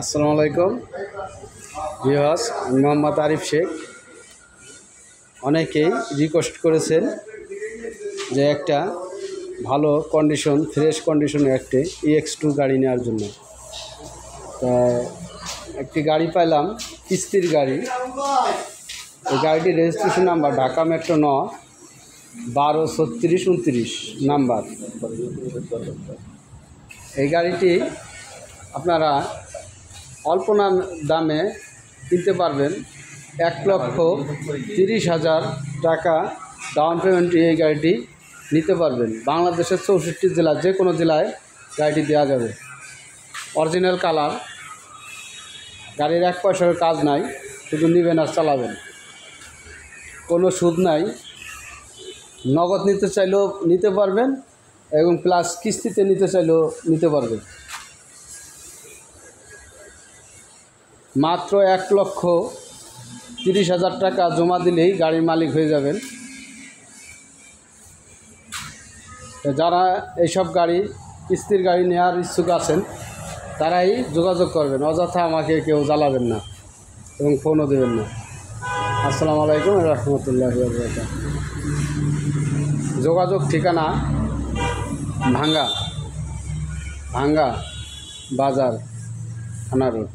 আসসালামু আলাইকুম ভিউয়ার্স, আমি মোহাম্মদ আরিফ শেখ। অনেকেই রিকোয়েস্ট করেছেন যে একটা ভালো কন্ডিশন, ফ্রেশ কন্ডিশনের একটি EX2 গাড়ি নেওয়ার জন্য। তা একটি গাড়ি পাইলাম, কিস্তির গাড়ি। এই গাড়িটির registration number Dhaka metro 9 123629 number. এই গাড়িটি আপনারা অল্প দামে কিনতে পারবেন। 1,30,000 টাকা ডাউন পেমেন্টে এই গাড়িটি নিতে পারবেন। বাংলাদেশের 64 জেলা, যে কোনো জেলায় গাড়িটি দেওয়া যাবে। অরিজিনাল কালার, গাড়ির 1 পয়সার কাজ নাই, শুধু নেবেন আর চালাবেন। কোনো সুদ নাই, নগদ নিতে চাইলেও নিতে পারবেন এবং প্লাস কিস্তিতে নিতে চাইলেও নিতে পারবেন। মাত্র 1,30,000 টাকা জমা দিলেই গাড়ির মালিক হয়ে যাবেন। যারা এইসব গাড়ি, কিস্তির গাড়ি নেওয়ার ইচ্ছুক আছেন, তারাই যোগাযোগ করবেন। অযথা আমাকে কেউ জ্বালাবেন না এবং ফোনও দেবেন না। আসসালামু আলাইকুম রহমতুল্লাহি ওয়া বারাকাতুহু। যোগাযোগ ঠিকানা ভাঙ্গা বাজার, থানা রোড।